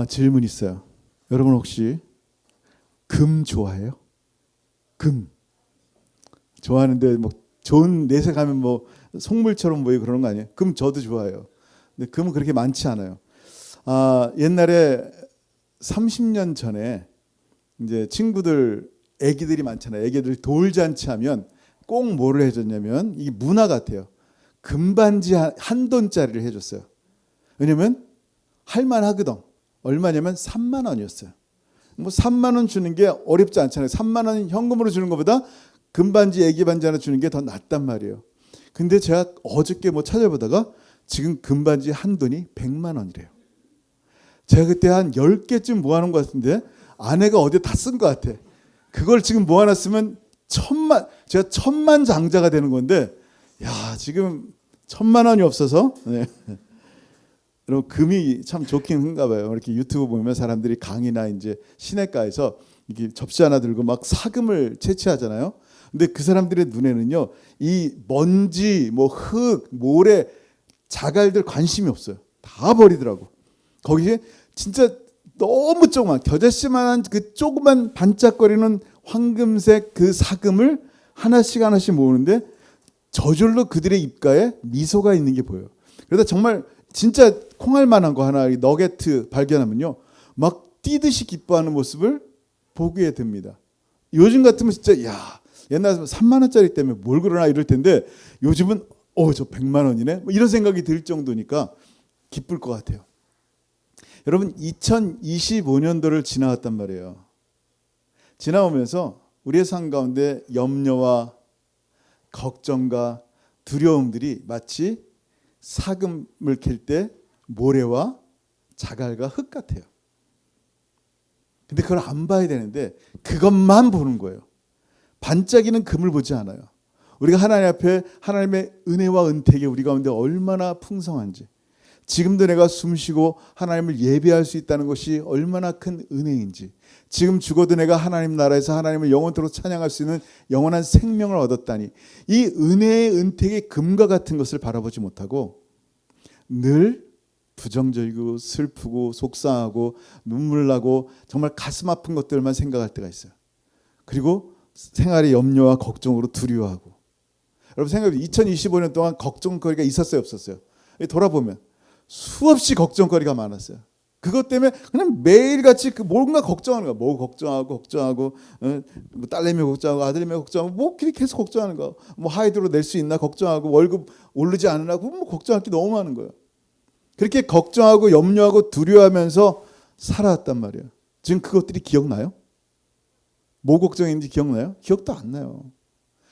질문 있어요. 여러분 혹시 금 좋아해요? 금 좋아하는데 뭐 좋은 내세 가면 뭐 속물처럼 보이고 그러는 거 아니에요? 금 저도 좋아해요. 근데 금은 그렇게 많지 않아요. 옛날에 30년 전에 이제 친구들 애기들이 많잖아요. 애기들이 돌잔치 하면 꼭 뭐를 해줬냐면 이게 문화 같아요. 금반지 한 돈짜리를 해줬어요. 왜냐면 할만하거든. 얼마냐면 3만 원이었어요. 뭐 3만 원 주는 게 어렵지 않잖아요. 3만 원 현금으로 주는 것보다 금반지, 애기 반지 하나 주는 게 더 낫단 말이에요. 근데 제가 어저께 뭐 찾아보다가 지금 금반지 한 돈이 100만 원이래요. 제가 그때 한 10개쯤 모아놓은 것 같은데 아내가 어디에 다 쓴 것 같아. 그걸 지금 모아놨으면 제가 1000만 장자가 되는 건데, 야, 지금 1000만 원이 없어서. 네. 여러분, 금이 참 좋긴 한가 봐요. 이렇게 유튜브 보면 사람들이 강이나 이제 시내가에서 이렇게 접시 하나 들고 막 사금을 채취하잖아요. 근데 그 사람들의 눈에는요, 이 먼지, 뭐 흙, 모래, 자갈들 관심이 없어요. 다 버리더라고. 거기에 진짜 너무 조그만 겨자씨만한 그 조그만 반짝거리는 황금색 그 사금을 하나씩 하나씩 모으는데 저절로 그들의 입가에 미소가 있는 게 보여요. 그러다 정말 진짜 콩알만한 거 하나 너게트 발견하면요, 막 뛰듯이 기뻐하는 모습을 보게 됩니다. 요즘 같으면 진짜 야, 옛날에 3만 원짜리 때문에 뭘 그러나 이럴 텐데 요즘은 저 100만 원이네 뭐 이런 생각이 들 정도니까 기쁠 것 같아요. 여러분, 2025년도를 지나왔단 말이에요. 지나오면서 우리의 삶 가운데 염려와 걱정과 두려움들이 마치 사금을 캘 때 모래와 자갈과 흙 같아요. 근데 그걸 안 봐야 되는데 그것만 보는 거예요. 반짝이는 금을 보지 않아요. 우리가 하나님 앞에 하나님의 은혜와 은택이 우리 가운데 얼마나 풍성한지, 지금도 내가 숨쉬고 하나님을 예배할 수 있다는 것이 얼마나 큰 은혜인지, 지금 죽어도 내가 하나님 나라에서 하나님을 영원토록 찬양할 수 있는 영원한 생명을 얻었다니, 이 은혜의 은택의 금과 같은 것을 바라보지 못하고 늘 부정적이고 슬프고 속상하고 눈물 나고 정말 가슴 아픈 것들만 생각할 때가 있어요. 그리고 생활의 염려와 걱정으로 두려워하고. 여러분 생각해, 2025년 동안 걱정거리가 있었어요, 없었어요? 돌아보면 수없이 걱정거리가 많았어요. 그것 때문에 그냥 매일같이 뭔가 걱정하는 거야. 뭐 걱정하고, 뭐 딸내미 걱정하고, 아들내미 걱정하고, 뭐 계속 걱정하는 거. 뭐 하이드로 낼 수 있나 걱정하고, 월급 오르지 않으라고 뭐 걱정할 게 너무 많은 거예요. 그렇게 걱정하고 염려하고 두려워하면서 살아왔단 말이에요. 지금 그것들이 기억나요? 뭐 걱정인지 기억나요? 기억도 안 나요.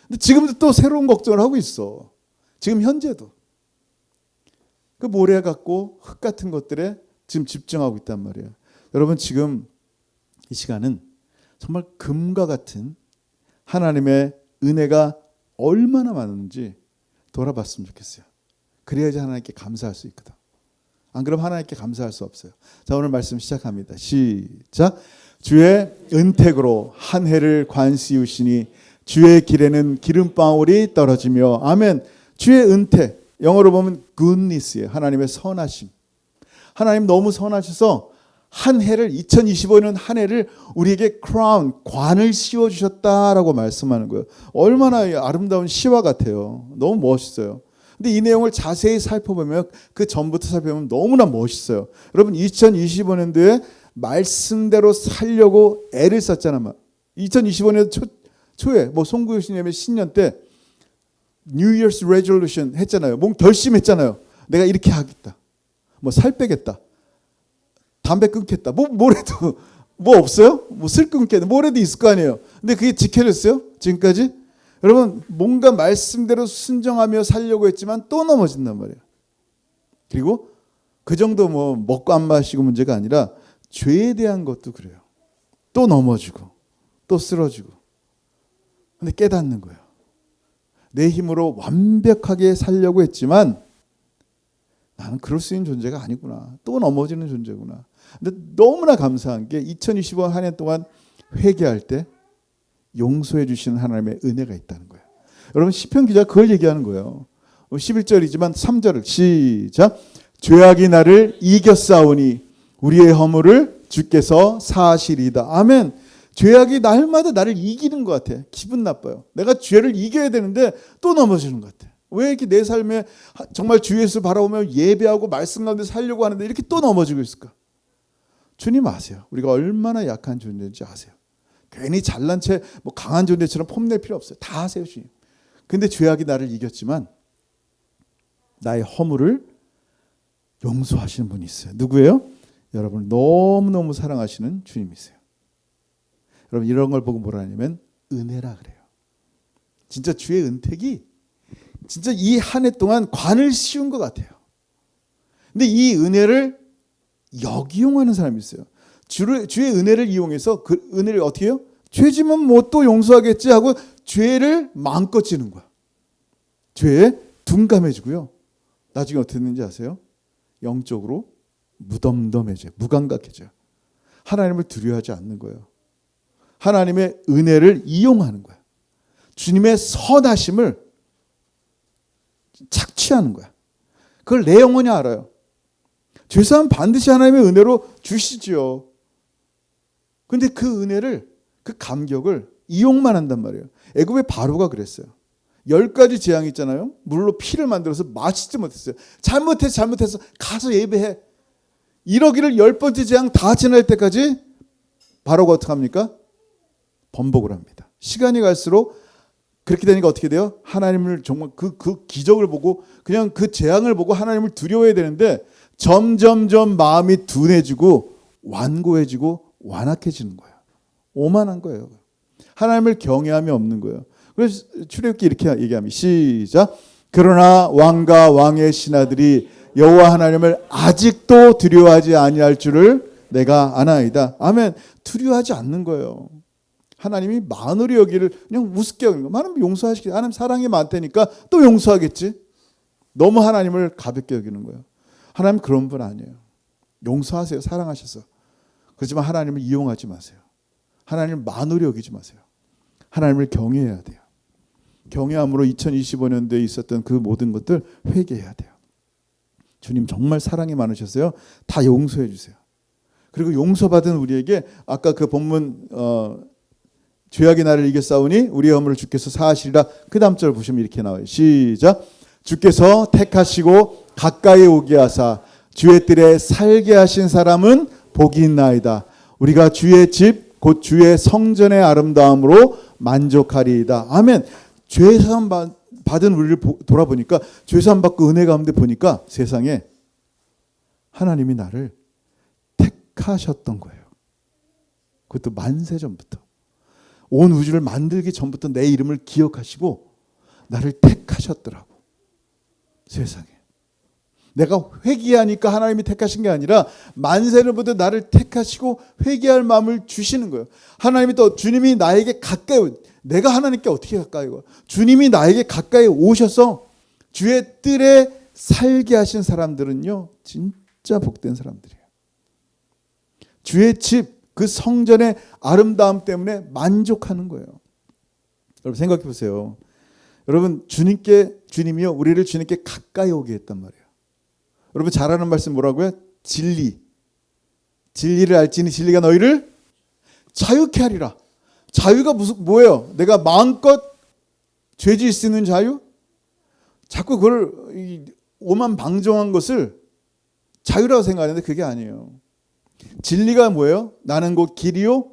근데 지금도 또 새로운 걱정을 하고 있어. 지금 현재도. 그 모래 같고 흙 같은 것들에 지금 집중하고 있단 말이에요. 여러분, 지금 이 시간은 정말 금과 같은 하나님의 은혜가 얼마나 많은지 돌아봤으면 좋겠어요. 그래야지 하나님께 감사할 수 있거든. 안 그러면 하나님께 감사할 수 없어요. 자, 오늘 말씀 시작합니다. 시작. 주의 은택으로 한 해를 관시우시니 주의 길에는 기름방울이 떨어지며. 아멘. 주의 은택, 영어로 보면 goodness예요. 하나님의 선하심. 하나님 너무 선하셔서 한 해를, 2025년 한 해를 우리에게 crown, 관을 씌워주셨다라고 말씀하는 거예요. 얼마나 아름다운 시와 같아요. 너무 멋있어요. 근데 이 내용을 자세히 살펴보면, 그 전부터 살펴보면 너무나 멋있어요. 여러분, 2025년도에 말씀대로 살려고 애를 썼잖아요. 2025년 초에 뭐 송구유신님의 신년 때 New Year's Resolution 했잖아요. 뭔 결심했잖아요. 내가 이렇게 하겠다. 뭐 살 빼겠다. 담배 끊겠다. 뭐래도 뭐 없어요? 뭐 쓸 끊겠다. 뭐래도 있을 거 아니에요. 근데 그게 지켜졌어요? 지금까지? 여러분, 뭔가 말씀대로 순종하며 살려고 했지만 또 넘어진단 말이에요. 그리고 그 정도 뭐 먹고 안 마시고 문제가 아니라 죄에 대한 것도 그래요. 또 넘어지고 또 쓰러지고. 근데 깨닫는 거예요. 내 힘으로 완벽하게 살려고 했지만 나는 그럴 수 있는 존재가 아니구나. 또 넘어지는 존재구나. 근데 너무나 감사한 게 2025년 한 해 동안 회개할 때 용서해 주시는 하나님의 은혜가 있다는 거예요. 여러분, 시편 기자가 그걸 얘기하는 거예요. 11절이지만 3절을 시작. 죄악이 나를 이겼사오니 우리의 허물을 주께서 사하시리이다. 아멘. 죄악이 날마다 나를 이기는 것 같아. 기분 나빠요. 내가 죄를 이겨야 되는데 또 넘어지는 것 같아. 왜 이렇게 내 삶에 정말 주 예수를 바라보며 예배하고 말씀 가운데 살려고 하는데 이렇게 또 넘어지고 있을까? 주님 아세요. 우리가 얼마나 약한 존재인지 아세요. 괜히 잘난 채 뭐 강한 존재처럼 폼낼 필요 없어요. 다 아세요, 주님. 근데 죄악이 나를 이겼지만 나의 허물을 용서하시는 분이 있어요. 누구예요? 여러분을 너무너무 사랑하시는 주님이세요. 여러분 이런 걸 보고 뭐라 하냐면 은혜라 그래요. 진짜 주의 은택이 진짜 이 한 해 동안 관을 씌운 것 같아요. 근데 이 은혜를 역이용하는 사람이 있어요. 주의 은혜를 이용해서 그 은혜를 어떻게 해요? 죄지면 뭐 또 용서하겠지 하고 죄를 마음껏 지는 거야. 죄에 둔감해지고요. 나중에 어떻게 되는지 아세요? 영적으로 무덤덤해져요. 무감각해져요. 하나님을 두려워하지 않는 거예요. 하나님의 은혜를 이용하는 거야. 주님의 선하심을 착취하는 거야. 그걸 내 영혼이 알아요. 죄사함 반드시 하나님의 은혜로 주시지요. 근데 그 은혜를, 그 감격을 이용만 한단 말이에요. 애굽의 바로가 그랬어요. 10가지 재앙이 있잖아요. 물로 피를 만들어서 마시지 못했어요. 잘못해서 가서 예배해. 이러기를 10번째 재앙 다 지날 때까지 바로가 어떻게 합니까? 번복을 합니다. 시간이 갈수록 그렇게 되니까 어떻게 돼요? 하나님을 정말 그 기적을 보고 그냥 그 재앙을 보고 하나님을 두려워해야 되는데 점점점 마음이 둔해지고 완고해지고 완악해지는 거예요. 오만한 거예요. 하나님을 경외함이 없는 거예요. 그래서 출애굽기 이렇게 얘기합니다. 시작. 그러나 왕과 왕의 신하들이 여호와 하나님을 아직도 두려워하지 아니할 줄을 내가 아나이다. 아멘. 두려워하지 않는 거예요. 하나님이 만으로 여기를 그냥 우습게 여기는 거예요. 하나님 용서하시겠지. 하나님 사랑이 많다니까 또 용서하겠지. 너무 하나님을 가볍게 여기는 거예요. 하나님 그런 분 아니에요. 용서하세요. 사랑하셔서. 그렇지만 하나님을 이용하지 마세요. 하나님을 만으로 여기지 마세요. 하나님을 경외해야 돼요. 경외함으로 2025년도에 있었던 그 모든 것들 회개해야 돼요. 주님 정말 사랑이 많으셨어요. 다 용서해 주세요. 그리고 용서받은 우리에게 아까 그 본문 죄악이 나를 이겼사오니 우리의 허물을 주께서 사하시리라. 그 다음 절 보시면 이렇게 나와요. 시작. 주께서 택하시고 가까이 오게 하사 주의 뜰에 살게 하신 사람은 복이 있나이다. 우리가 주의 집 곧 주의 성전의 아름다움으로 만족하리이다. 아멘. 죄사함 받은 우리를 돌아보니까 죄사함 받고 은혜 가운데 보니까 세상에 하나님이 나를 택하셨던 거예요. 그것도 만세 전부터. 온 우주를 만들기 전부터 내 이름을 기억하시고 나를 택하셨더라고. 세상에. 내가 회개하니까 하나님이 택하신 게 아니라 만세를부터 나를 택하시고 회개할 마음을 주시는 거예요. 하나님이 또 주님이 나에게 가까이, 내가 하나님께 어떻게 가까이 가? 주님이 나에게 가까이 오셔서 주의 뜰에 살게 하신 사람들은요 진짜 복된 사람들이에요. 주의 집, 그 성전의 아름다움 때문에 만족하는 거예요. 여러분 생각해 보세요. 여러분 주님이요 우리를 주님께 가까이 오게 했단 말이에요. 여러분 잘 아는 말씀 뭐라고요? 진리. 진리를 알지니 진리가 너희를 자유케 하리라. 자유가 뭐예요? 내가 마음껏 죄 지을 수 있는 자유? 자꾸 그걸 오만방정한 것을 자유라고 생각하는데 그게 아니에요. 진리가 뭐예요? 나는 곧 길이요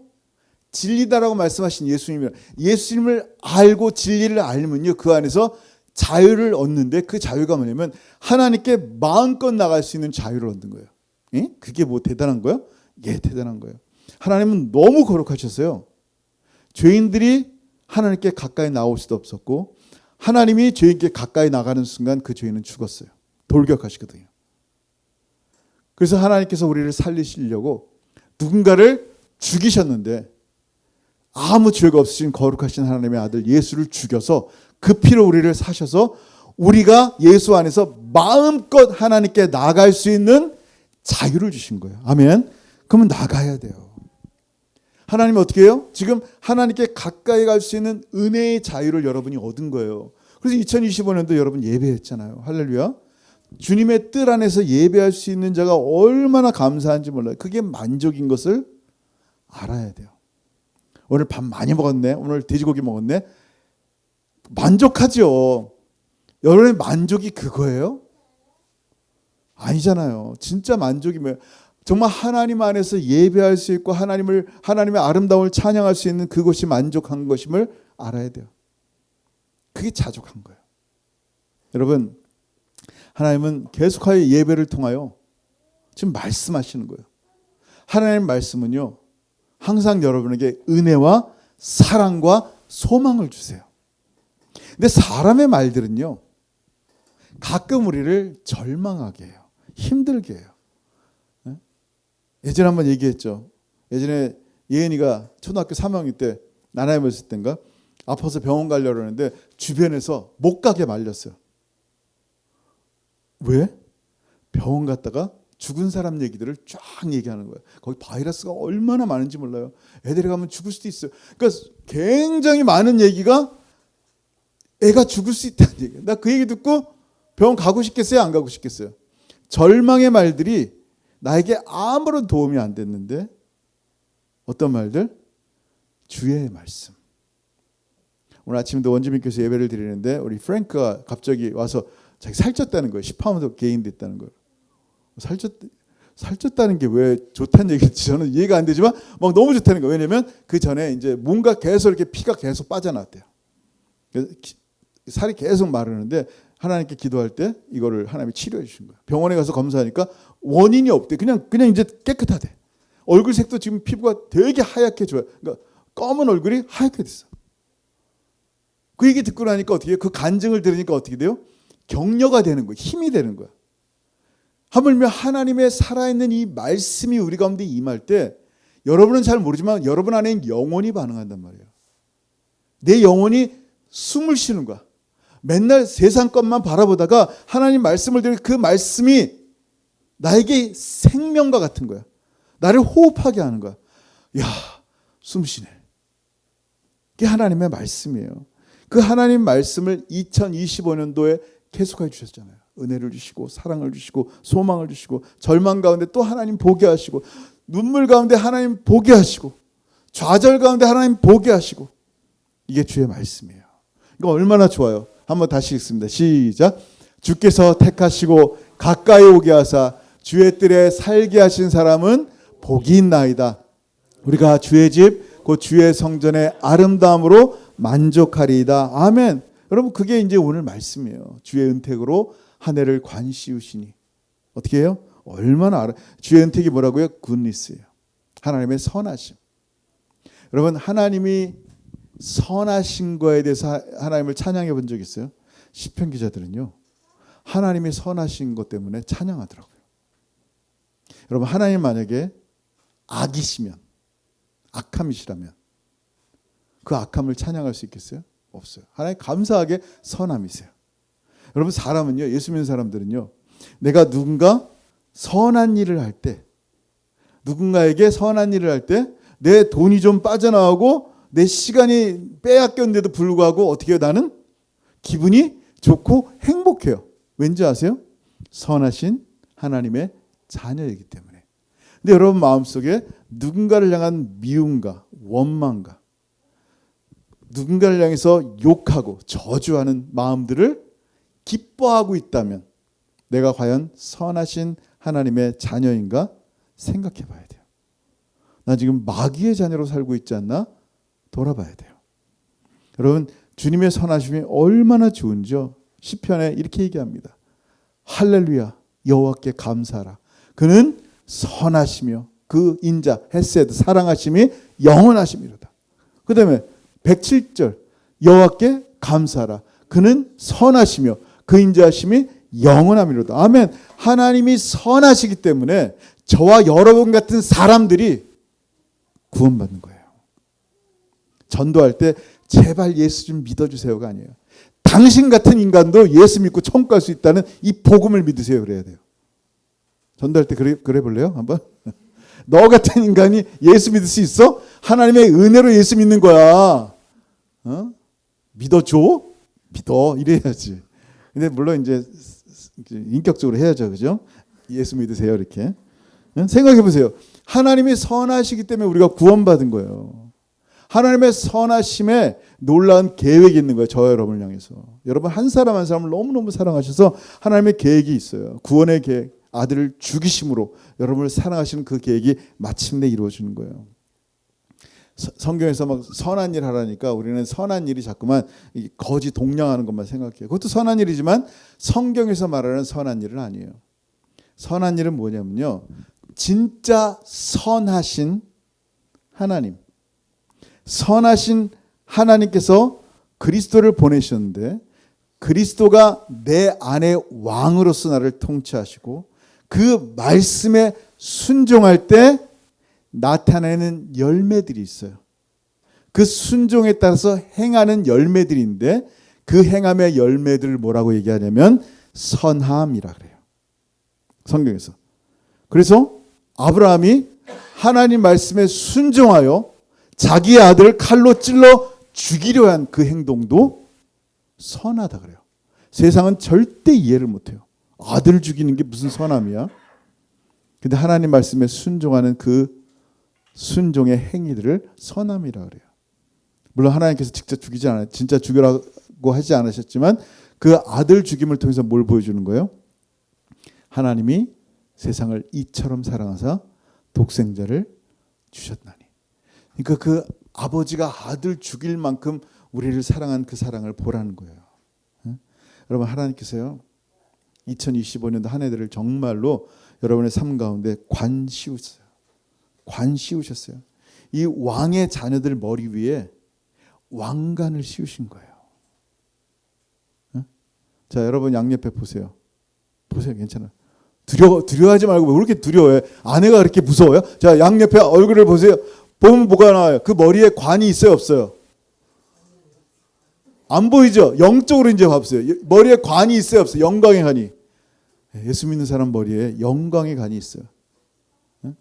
진리다라고 말씀하신 예수님이라. 예수님을 알고 진리를 알면요 그 안에서 자유를 얻는데 그 자유가 뭐냐면 하나님께 마음껏 나갈 수 있는 자유를 얻는 거예요. 예? 그게 뭐 대단한 거예요? 예, 대단한 거예요. 하나님은 너무 거룩하셨어요. 죄인들이 하나님께 가까이 나올 수도 없었고 하나님이 죄인께 가까이 나가는 순간 그 죄인은 죽었어요. 돌격하시거든요. 그래서 하나님께서 우리를 살리시려고 누군가를 죽이셨는데 아무 죄가 없으신 거룩하신 하나님의 아들 예수를 죽여서 그 피로 우리를 사셔서 우리가 예수 안에서 마음껏 하나님께 나갈 수 있는 자유를 주신 거예요. 아멘. 그러면 나가야 돼요. 하나님이 어떻게 해요? 지금 하나님께 가까이 갈 수 있는 은혜의 자유를 여러분이 얻은 거예요. 그래서 2025년도 여러분 예배했잖아요. 할렐루야. 주님의 뜻 안에서 예배할 수 있는 자가 얼마나 감사한지 몰라요. 그게 만족인 것을 알아야 돼요. 오늘 밥 많이 먹었네. 오늘 돼지고기 먹었네. 만족하죠. 여러분의 만족이 그거예요? 아니잖아요. 진짜 만족이 뭐예요? 정말 하나님 안에서 예배할 수 있고 하나님의 아름다움을 찬양할 수 있는 그것이 만족한 것임을 알아야 돼요. 그게 자족한 거예요. 여러분, 하나님은 계속하여 예배를 통하여 지금 말씀하시는 거예요. 하나님의 말씀은요, 항상 여러분에게 은혜와 사랑과 소망을 주세요. 근데 사람의 말들은요, 가끔 우리를 절망하게 해요. 힘들게 해요. 예전에 한번 얘기했죠. 예전에 예은이가 초등학교 3학년 때 나나임을 쓸 때인가 아파서 병원 가려고 하는데 주변에서 못 가게 말렸어요. 왜? 병원 갔다가 죽은 사람 얘기들을 쫙 얘기하는 거예요. 거기 바이러스가 얼마나 많은지 몰라요. 애들이 가면 죽을 수도 있어요. 그러니까 굉장히 많은 얘기가 애가 죽을 수 있다는 얘기예요. 나 그 얘기 듣고 병원 가고 싶겠어요? 안 가고 싶겠어요? 절망의 말들이 나에게 아무런 도움이 안 됐는데 어떤 말들? 주의 말씀. 오늘 아침도 원주민교회에서 예배를 드리는데 우리 프랭크가 갑자기 와서 자기 살쪘다는 거예요. 10파운드 게인 됐다는 거예요. 살쪘다는 게 왜 좋다는 얘기인지 저는 이해가 안 되지만 막 너무 좋다는 거예요. 왜냐하면 그 전에 이제 뭔가 계속 이렇게 피가 계속 빠져나왔대요. 그래서 살이 계속 마르는데 하나님께 기도할 때 이거를 하나님이 치료해 주신 거예요. 병원에 가서 검사하니까 원인이 없대. 그냥 이제 깨끗하대. 얼굴색도 지금 피부가 되게 하얗게 좋아요. 그러니까 검은 얼굴이 하얗게 됐어. 그 얘기 듣고 나니까 어떻게 해요? 그 간증을 들으니까 어떻게 돼요? 격려가 되는 거예요. 힘이 되는 거야. 하물며 하나님의 살아있는 이 말씀이 우리 가운데 임할 때 여러분은 잘 모르지만 여러분 안에 영혼이 반응한단 말이에요. 내 영혼이 숨을 쉬는 거야. 맨날 세상 것만 바라보다가 하나님 말씀을 들으면 그 말씀이 나에게 생명과 같은 거야. 나를 호흡하게 하는 거야. 야, 숨 쉬네. 그게 하나님의 말씀이에요. 그 하나님 말씀을 2025년도에 계속해 주셨잖아요. 은혜를 주시고 사랑을 주시고 소망을 주시고 절망 가운데 또 하나님 보게 하시고 눈물 가운데 하나님 보게 하시고 좌절 가운데 하나님 보게 하시고 이게 주의 말씀이에요. 이거 얼마나 좋아요. 한번 다시 읽습니다. 시작. 주께서 택하시고 가까이 오게 하사 주의 뜰에 살게 하신 사람은 복이 있나이다. 우리가 주의 집 곧 주의 성전의 아름다움으로 만족하리이다. 아멘. 여러분 그게 이제 오늘 말씀이에요. 주의 은택으로 한 해를 관시우시니 어떻게 해요? 얼마나 알아? 주의 은택이 뭐라고요? 굿니스예요. 하나님의 선하심. 여러분 하나님이 선하신 거에 대해서 하나님을 찬양해 본 적 있어요? 시편 기자들은요. 하나님이 선하신 것 때문에 찬양하더라고요. 여러분 하나님 만약에 악이시면 악함이시라면 그 악함을 찬양할 수 있겠어요? 없어요. 하나님 감사하게 선함이세요. 여러분 사람은요. 예수 믿는 사람들은요. 내가 누군가 선한 일을 할 때 누군가에게 선한 일을 할 때 내 돈이 좀 빠져나오고 내 시간이 빼앗겼는데도 불구하고 어떻게 해요? 나는 기분이 좋고 행복해요. 왠지 아세요? 선하신 하나님의 자녀이기 때문에. 근데 여러분 마음속에 누군가를 향한 미움과 원망과 누군가를 향해서 욕하고 저주하는 마음들을 기뻐하고 있다면 내가 과연 선하신 하나님의 자녀인가 생각해 봐야 돼요. 나 지금 마귀의 자녀로 살고 있지 않나? 돌아봐야 돼요. 여러분 주님의 선하심이 얼마나 좋은지요. 시편에 이렇게 얘기합니다. 할렐루야 여호와께 감사하라. 그는 선하시며 그 인자 헤세드 사랑하심이 영원하심이로다. 그 다음에 107절 여호와께 감사하라. 그는 선하시며 그 인자하심이 영원함이로다. 아멘. 하나님이 선하시기 때문에 저와 여러분 같은 사람들이 구원받는 거예요. 전도할 때 제발 예수 좀 믿어주세요가 아니에요. 당신 같은 인간도 예수 믿고 천국 갈 수 있다는 이 복음을 믿으세요. 그래야 돼요. 전도할 때 그래 볼래요? 한번? 너 같은 인간이 예수 믿을 수 있어? 하나님의 은혜로 예수 믿는 거야. 믿어줘? 믿어. 이래야지. 근데 물론 이제 인격적으로 해야죠, 그죠? 예수 믿으세요, 이렇게. 생각해 보세요. 하나님이 선하시기 때문에 우리가 구원받은 거예요. 하나님의 선하심에 놀라운 계획이 있는 거예요. 저와 여러분을 향해서. 여러분 한 사람 한 사람을 너무너무 사랑하셔서 하나님의 계획이 있어요. 구원의 계획, 아들을 죽이심으로 여러분을 사랑하시는 그 계획이 마침내 이루어지는 거예요. 성경에서 막 선한 일 하라니까 우리는 선한 일이 자꾸만 거지 동냥하는 것만 생각해요. 그것도 선한 일이지만 성경에서 말하는 선한 일은 아니에요. 선한 일은 뭐냐면요, 진짜 선하신 하나님, 선하신 하나님께서 그리스도를 보내셨는데 그리스도가 내 안에 왕으로서 나를 통치하시고 그 말씀에 순종할 때 나타내는 열매들이 있어요. 그 순종에 따라서 행하는 열매들인데 그 행함의 열매들을 뭐라고 얘기하냐면 선함이라 그래요. 성경에서. 그래서 아브라함이 하나님 말씀에 순종하여 자기의 아들을 칼로 찔러 죽이려 한 그 행동도 선하다 그래요. 세상은 절대 이해를 못해요. 아들 죽이는 게 무슨 선함이야? 근데 하나님 말씀에 순종하는 그 순종의 행위들을 선함이라 그래요. 물론 하나님께서 직접 죽이지 않아요. 진짜 죽여라고 하지 않으셨지만 그 아들 죽임을 통해서 뭘 보여주는 거예요? 하나님이 세상을 이처럼 사랑하사 독생자를 주셨나니. 그러니까 그 아버지가 아들 죽일 만큼 우리를 사랑한 그 사랑을 보라는 거예요. 여러분 하나님께서요 2025년도 한 해들을 정말로 여러분의 삶 가운데 관 씌우셨어요. 관 씌우셨어요. 이 왕의 자녀들 머리 위에 왕관을 씌우신 거예요. 자, 여러분 양옆에 보세요. 보세요. 괜찮아요. 두려워하지 말고 왜 그렇게 두려워해? 아내가 그렇게 무서워요? 자, 양옆에 얼굴을 보세요. 보면 뭐가 나와요? 그 머리에 관이 있어요, 없어요? 안 보이죠? 영적으로 이제 봐보세요. 머리에 관이 있어요, 없어요? 영광의 관이. 예수 믿는 사람 머리에 영광의 관이 있어요.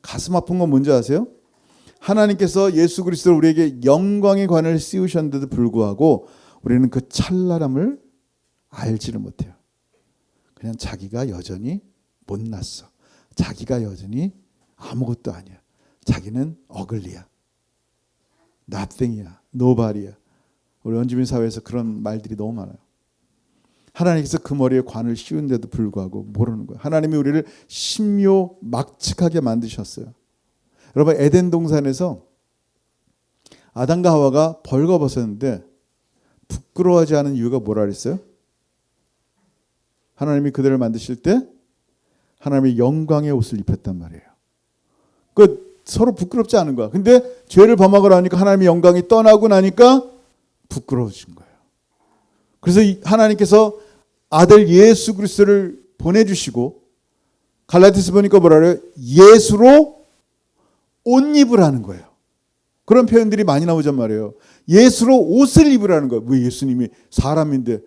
가슴 아픈 건 뭔지 아세요? 하나님께서 예수 그리스도를 우리에게 영광의 관을 씌우셨는데도 불구하고 우리는 그 찬란함을 알지를 못해요. 그냥 자기가 여전히 못났어. 자기가 여전히 아무것도 아니야. 자기는 어글리야. nothing이야. nobody야. 우리 원주민 사회에서 그런 말들이 너무 많아요. 하나님께서 그 머리에 관을 씌운데도 불구하고 모르는 거예요. 하나님이 우리를 신묘막측하게 만드셨어요. 여러분 에덴 동산에서 아담과 하와가 벌거벗었는데 부끄러워하지 않은 이유가 뭐라 그랬어요? 하나님이 그들을 만드실 때 하나님이 영광의 옷을 입혔단 말이에요. 그 서로 부끄럽지 않은 거야. 근데 죄를 범하고 나니까 하나님의 영광이 떠나고 나니까 부끄러워진 거예요. 그래서 하나님께서 아들 예수 그리스도를 보내주시고 갈라디아서 보니까 뭐라 그래요? 예수로 옷 입으라는 거예요. 그런 표현들이 많이 나오단 말이에요. 예수로 옷을 입으라는 거예요. 왜 예수님이 사람인데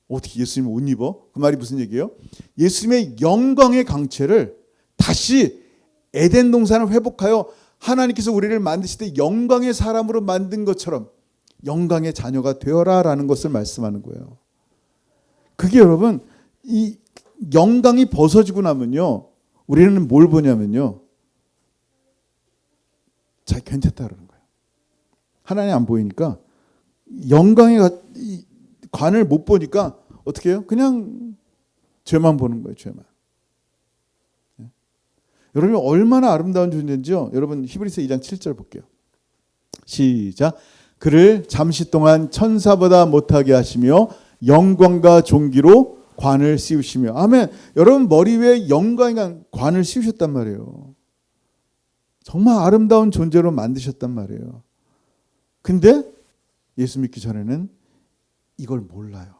어떻게 예수님이 옷 입어? 그 말이 무슨 얘기예요? 예수님의 영광의 강체를 다시 에덴 동산을 회복하여 하나님께서 우리를 만드실 때 영광의 사람으로 만든 것처럼 영광의 자녀가 되어라라는 것을 말씀하는 거예요. 그게 여러분 이 영광이 벗어지고 나면요 우리는 뭘 보냐면요 잘 괜찮다 그러는 거예요. 하나님 안 보이니까 영광의 관을 못 보니까 어떻게 해요? 그냥 죄만 보는 거예요. 죄만. 여러분이 얼마나 아름다운 존재인지요. 여러분 히브리서 2장 7절 볼게요. 시작. 그를 잠시 동안 천사보다 못하게 하시며 영광과 존귀로 관을 씌우시며. 아멘. 여러분 머리 위에 영광의 관을 씌우셨단 말이에요. 정말 아름다운 존재로 만드셨단 말이에요. 근데 예수 믿기 전에는 이걸 몰라요.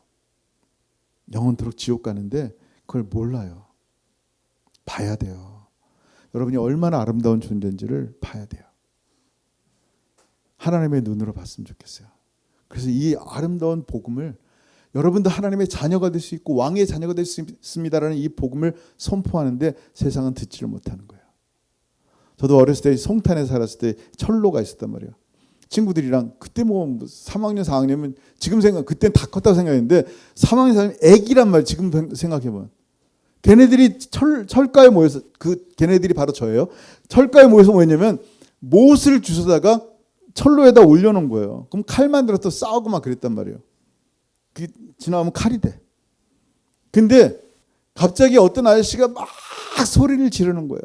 영원토록 지옥 가는데 그걸 몰라요. 봐야 돼요. 여러분이 얼마나 아름다운 존재인지를 봐야 돼요. 하나님의 눈으로 봤으면 좋겠어요. 그래서 이 아름다운 복음을 여러분도 하나님의 자녀가 될 수 있고 왕의 자녀가 될 수 있습니다라는 이 복음을 선포하는데 세상은 듣지를 못하는 거예요. 저도 어렸을 때 송탄에 살았을 때 철로가 있었단 말이에요. 친구들이랑 그때 뭐 3학년 4학년이면 지금 생각 그때는 다 컸다고 생각했는데 3학년 4학년 애기란 말이에요. 지금 생각해보면 걔네들이 철가에 모여서, 걔네들이 바로 저예요. 철가에 모여서 뭐였냐면 못을 주워다가 철로에다 올려놓은 거예요. 그럼 칼만 들어서 싸우고 막 그랬단 말이에요. 그게 지나가면 칼이 돼. 근데 갑자기 어떤 아저씨가 막 소리를 지르는 거예요.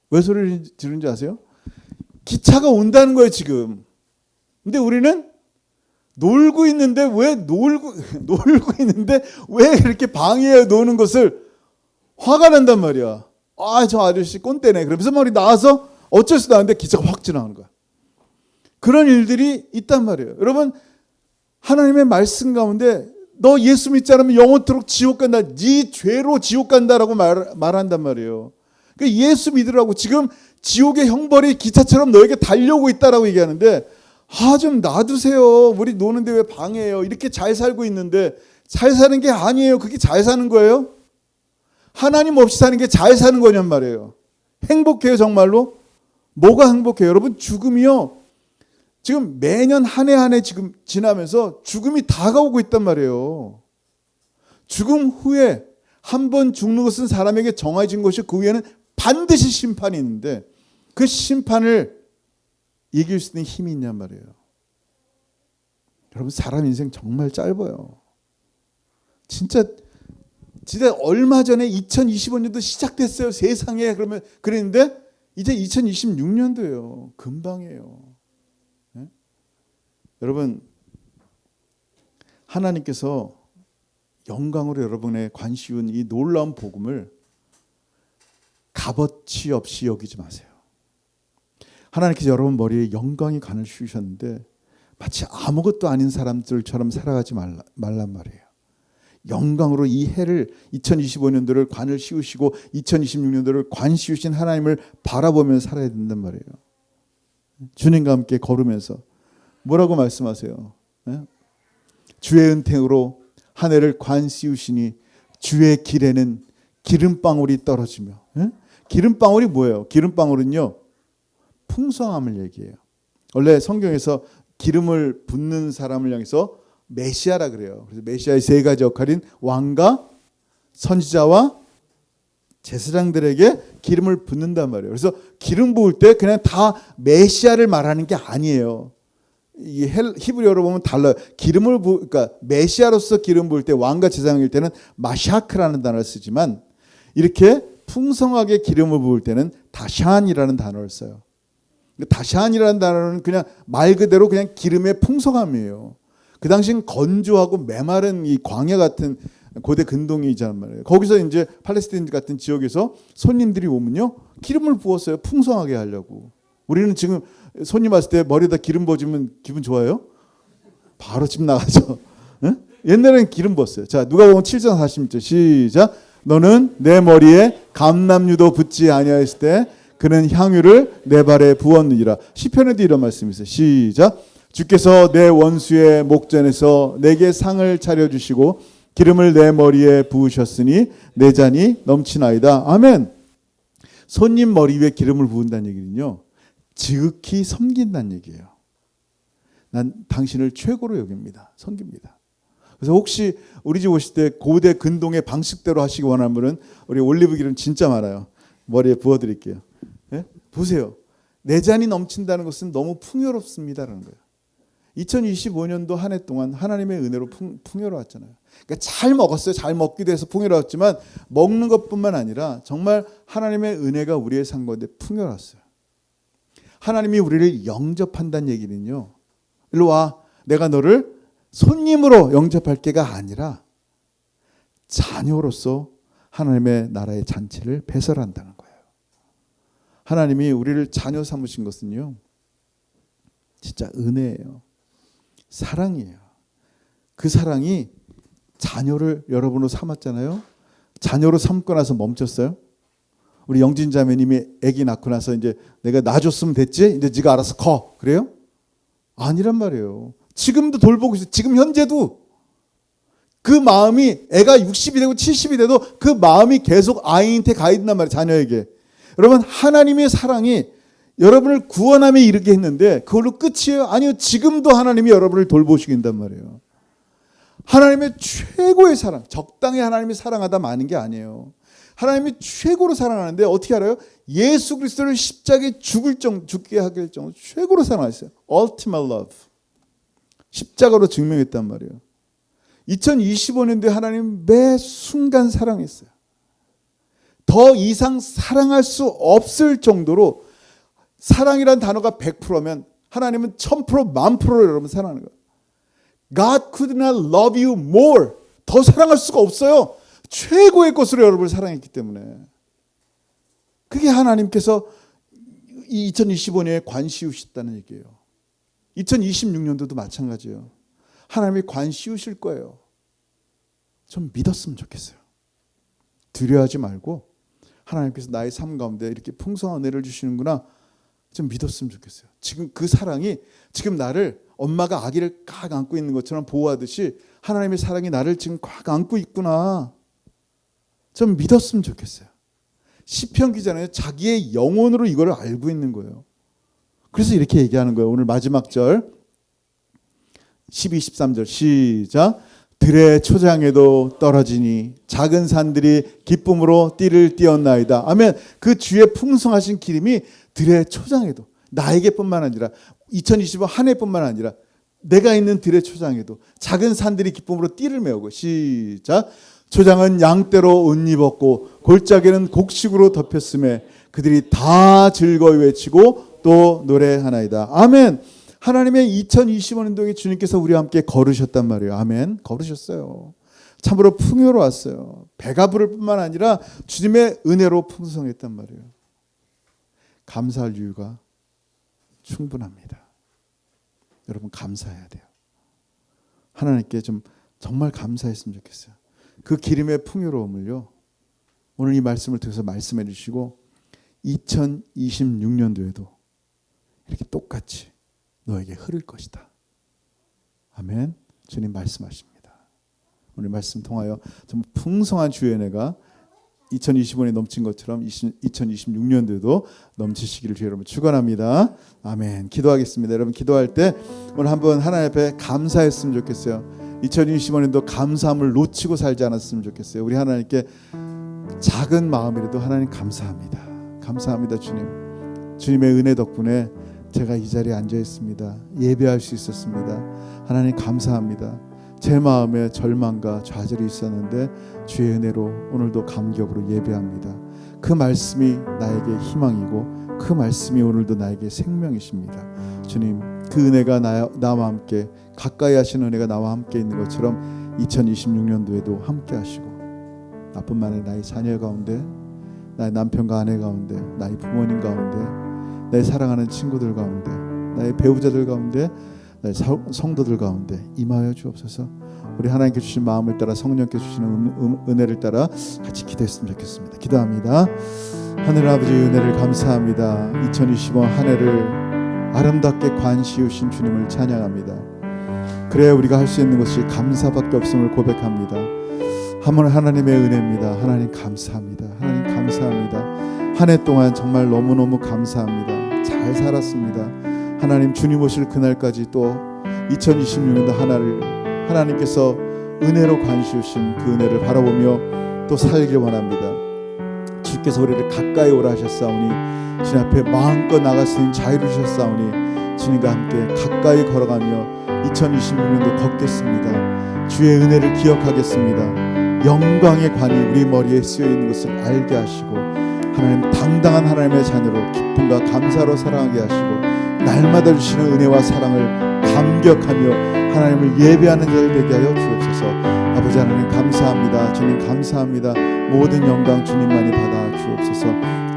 왜 소리를 지르는지 아세요? 기차가 온다는 거예요, 지금. 근데 우리는 놀고 있는데 놀고 있는데 왜 이렇게 방해해 노는 것을 화가 난단 말이야. 아, 저 아저씨 꼰대네. 그러면서 막 나와서 어쩔 수도 없는데 기차가 확 지나가는 거야. 그런 일들이 있단 말이에요. 여러분, 하나님의 말씀 가운데 너 예수 믿지 않으면 영원토록 지옥 간다. 네 죄로 지옥 간다라고 말한단 말이에요. 그러니까 예수 믿으라고. 지금 지옥의 형벌이 기차처럼 너에게 달려오고 있다라고 얘기하는데, 좀 놔두세요. 우리 노는데 왜 방해해요? 이렇게 잘 살고 있는데. 잘 사는 게 아니에요. 그게 잘 사는 거예요? 하나님 없이 사는 게 잘 사는 거냔 말이에요. 행복해요, 정말로? 뭐가 행복해요? 여러분, 죽음이요, 지금 매년 한 해 한 해 지금 지나면서 죽음이 다가오고 있단 말이에요. 죽음 후에 한 번 죽는 것은 사람에게 정해진 것이, 그 후에는 반드시 심판이 있는데 그 심판을 이길 수 있는 힘이 있냔 말이에요. 여러분, 사람 인생 정말 짧아요. 진짜 얼마 전에 2025년도 시작됐어요, 세상에. 그러면 그랬는데 이제 2026년도예요. 금방이에요. 네? 여러분, 하나님께서 영광으로 여러분의 관시운 이 놀라운 복음을 값어치 없이 여기지 마세요. 하나님께서 여러분 머리에 영광의 관을 씌우셨는데 마치 아무것도 아닌 사람들처럼 살아가지 말란 말이에요. 영광으로 이 해를, 2025년도를 관을 씌우시고 2026년도를 관 씌우신 하나님을 바라보면서 살아야 된단 말이에요. 주님과 함께 걸으면서 뭐라고 말씀하세요? 주의 은택으로 한 해를 관 씌우시니 주의 길에는 기름방울이 떨어지며. 기름방울이 뭐예요? 기름방울은요, 풍성함을 얘기해요. 원래 성경에서 기름을 붓는 사람을 향해서 메시아라 그래요. 그래서 메시아의 세 가지 역할인 왕과 선지자와 제사장들에게 기름을 붓는단 말이에요. 그래서 기름 부을 때 그냥 다 메시아를 말하는 게 아니에요. 이 히브리어로 보면 달라요. 그러니까 메시아로서 기름 부을 때, 왕과 제사장일 때는 마샤크라는 단어를 쓰지만 이렇게 풍성하게 기름을 부을 때는 다샨이라는 단어를 써요. 다샨이라는 단어는 그냥 말 그대로 그냥 기름의 풍성함이에요. 그 당시엔 건조하고 메마른 이 광야 같은 고대 근동이잖아요 말이에요. 거기서 이제 팔레스타인 같은 지역에서 손님들이 오면요, 기름을 부었어요. 풍성하게 하려고. 우리는 지금 손님 왔을 때 머리에다 기름 부어주면 기분 좋아요? 바로 집 나가죠. 응? 옛날에는 기름 부었어요. 자, 누가복음 7장 40절 시작. 너는 내 머리에 감람유도 붓지 아니하였을 때 그는 향유를 내 발에 부었느니라. 시편에도 이런 말씀이 있어요. 시작. 주께서 내 원수의 목전에서 내게 상을 차려주시고 기름을 내 머리에 부으셨으니 내 잔이 넘치나이다. 아멘. 손님 머리 위에 기름을 부은다는 얘기는요, 지극히 섬긴다는 얘기예요. 난 당신을 최고로 여깁니다. 섬깁니다. 그래서 혹시 우리 집 오실 때 고대 근동의 방식대로 하시기 원하는 분은 우리 올리브 기름 진짜 많아요. 머리에 부어드릴게요. 네? 보세요. 내 잔이 넘친다는 것은 너무 풍요롭습니다라는 거예요. 2025년도 한 해 동안 하나님의 은혜로 풍요로웠잖아요. 그러니까 잘 먹었어요. 잘 먹기도 해서 풍요로웠지만 먹는 것뿐만 아니라 정말 하나님의 은혜가 우리의 삶 가운데 풍요로웠어요. 하나님이 우리를 영접한다는 얘기는요, 일로 와, 내가 너를 손님으로 영접할 게가 아니라 자녀로서 하나님의 나라의 잔치를 배설한다는 거예요. 하나님이 우리를 자녀 삼으신 것은요, 진짜 은혜예요. 사랑이에요. 그 사랑이 자녀를 여러분으로 삼았잖아요. 자녀로 삼고 나서 멈췄어요? 우리 영진 자매님이 아기 낳고 나서 이제 내가 낳아줬으면 됐지? 이제 네가 알아서 커. 그래요? 아니란 말이에요. 지금도 돌보고 있어요. 지금 현재도 그 마음이, 애가 60이 되고 70이 돼도 그 마음이 계속 아이한테 가 있단 말이에요. 자녀에게. 여러분, 하나님의 사랑이 여러분을 구원함에 이르게 했는데 그걸로 끝이에요? 아니요. 지금도 하나님이 여러분을 돌보시긴단 말이에요. 하나님의 최고의 사랑, 적당히 하나님이 사랑하다 마는 게 아니에요. 하나님이 최고로 사랑하는데 어떻게 알아요? 예수 그리스도를 십자가에 죽게 하길 정도 최고로 사랑하셨어요. Ultimate love. 십자가로 증명했단 말이에요. 2025년도에 하나님 매 순간 사랑했어요. 더 이상 사랑할 수 없을 정도로 사랑이란 단어가 100%면 하나님은 1000%, 10,000%로 여러분 사랑하는 거예요. God could not love you more. 더 사랑할 수가 없어요. 최고의 것으로 여러분을 사랑했기 때문에. 그게 하나님께서 이 2025년에 관씌우셨다는 얘기예요. 2026년도도 마찬가지예요. 하나님이 관씌우실 거예요. 좀 믿었으면 좋겠어요. 두려워하지 말고 하나님께서 나의 삶 가운데 이렇게 풍성한 은혜를 주시는구나 좀 믿었으면 좋겠어요. 지금 그 사랑이 지금 나를 엄마가 아기를 꽉 안고 있는 것처럼 보호하듯이 하나님의 사랑이 나를 지금 꽉 안고 있구나 좀 믿었으면 좋겠어요. 시편 기자는 자기의 영혼으로 이걸 알고 있는 거예요. 그래서 이렇게 얘기하는 거예요. 오늘 마지막 절 12, 13절 시작. 들의 초장에도 떨어지니 작은 산들이 기쁨으로 띠를 띄었나이다. 아멘. 그 주의 풍성하신 기름이 들의 초장에도 나에게뿐만 아니라 2025 한 해뿐만 아니라 내가 있는 들의 초장에도 작은 산들이 기쁨으로 띠를 메우고 시작. 초장은 양떼로 옷 입었고 골짜기는 곡식으로 덮였음에 그들이 다 즐거이 외치고 또 노래하나이다. 아멘. 하나님의 2025년도에 주님께서 우리와 함께 걸으셨단 말이에요. 아멘. 걸으셨어요. 참으로 풍요로웠어요. 배가 부를 뿐만 아니라 주님의 은혜로 풍성했단 말이에요. 감사할 이유가 충분합니다. 여러분 감사해야 돼요. 하나님께 좀 정말 감사했으면 좋겠어요. 그 기름의 풍요로움을요. 오늘 이 말씀을 통해서 말씀해 주시고 2026년도에도 이렇게 똑같이 너에게 흐를 것이다. 아멘. 주님 말씀하십니다. 오늘 말씀 통하여 좀 풍성한 주의 은혜가 2025년에 넘친 것처럼 2026년도에도 넘치시기를 주의 여러분 축원합니다. 아멘. 기도하겠습니다. 여러분 기도할 때 오늘 한번 하나님 앞에 감사했으면 좋겠어요. 2025년도 감사함을 놓치고 살지 않았으면 좋겠어요. 우리 하나님께 작은 마음이라도 하나님 감사합니다. 감사합니다 주님. 주님의 은혜 덕분에 제가 이 자리에 앉아 있습니다. 예배할 수 있었습니다. 하나님 감사합니다. 제 마음에 절망과 좌절이 있었는데 주의 은혜로 오늘도 감격으로 예배합니다. 그 말씀이 나에게 희망이고 그 말씀이 오늘도 나에게 생명이십니다. 주님 그 은혜가 나와 함께 가까이 하시는 은혜가 나와 함께 있는 것처럼 2026년도에도 함께 하시고 나뿐만 아니라 나의 자녀 가운데 나의 남편과 아내 가운데 나의 부모님 가운데 나의 사랑하는 친구들 가운데 나의 배우자들 가운데 나의 성도들 가운데 임하여 주옵소서. 우리 하나님께 주신 마음을 따라 성령께 주시는 은혜를 따라 같이 기도했으면 좋겠습니다. 기도합니다. 하늘 아버지의 은혜를 감사합니다. 2025 한 해를 아름답게 관시우신 주님을 찬양합니다. 그래야 우리가 할 수 있는 것이 감사밖에 없음을 고백합니다. 하나님의 은혜입니다. 하나님 감사합니다. 하나님 감사합니다. 한 해 동안 정말 너무너무 감사합니다. 잘 살았습니다. 하나님 주님 오실 그날까지 또 2026년도 하나를 하나님께서 은혜로 관시우신 그 은혜를 바라보며 또 살길 원합니다. 주께서 우리를 가까이 오라 하셨사오니 주님 앞에 마음껏 나갈 수 있는 자유를 주셨사오니 주님과 함께 가까이 걸어가며 2026년도 걷겠습니다. 주의 은혜를 기억하겠습니다. 영광의 관이 우리 머리에 쓰여있는 것을 알게 하시고 하나님 당당한 하나님의 자녀로 기쁨과 감사로 살아가게 하시고 날마다 주시는 은혜와 사랑을 감격하며 하나님을 예배하는 자들 되게 하여 주옵소서. 아버지 하나님 감사합니다. 주님 감사합니다. 모든 영광 주님만이 받아 주옵소서.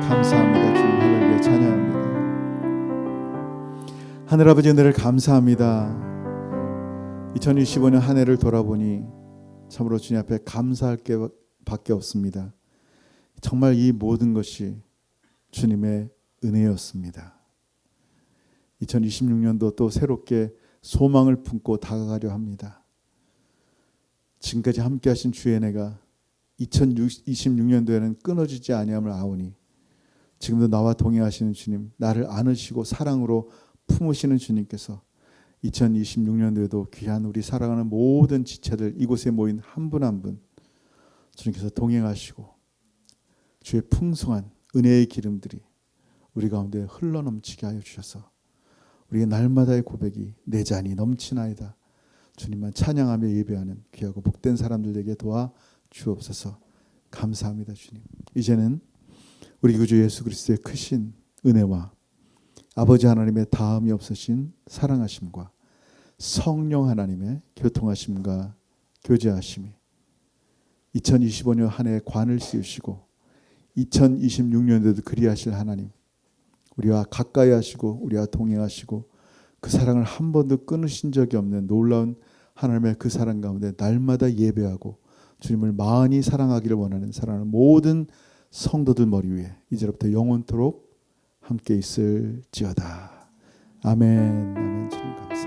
감사합니다. 주님 할렐루야 찬양합니다. 하늘아버지 은혜를 감사합니다. 2025년 한 해를 돌아보니 참으로 주님 앞에 감사할 게 밖에 없습니다. 정말 이 모든 것이 주님의 은혜였습니다. 2026년도 또 새롭게 소망을 품고 다가가려 합니다. 지금까지 함께 하신 주의 은혜가 2026년도에는 끊어지지 아니함을 아오니 지금도 나와 동행하시는 주님, 나를 안으시고 사랑으로 품으시는 주님께서 2026년도에도 귀한 우리 사랑하는 모든 지체들 이곳에 모인 한 분 한 분 주님께서 동행하시고 주의 풍성한 은혜의 기름들이 우리 가운데 흘러넘치게 하여 주셔서 우리의 날마다의 고백이 내 잔이 넘치나이다. 주님만 찬양하며 예배하는 귀하고 복된 사람들에게 도와 주옵소서. 감사합니다 주님. 이제는 우리 구주 예수 그리스도의 크신 은혜와 아버지 하나님의 다함이 없으신 사랑하심과 성령 하나님의 교통하심과 교제하심이 2025년 한 해 관을 씌우시고 2026년에도 그리하실 하나님 우리와 가까이 하시고 우리와 동행하시고 그 사랑을 한 번도 끊으신 적이 없는 놀라운 하나님의 그 사랑 가운데 날마다 예배하고 주님을 많이 사랑하기를 원하는 사랑하는 모든 성도들 머리 위에 이제부터 영원토록 함께 있을지어다. 아멘. 아멘. 주님 감사합니다.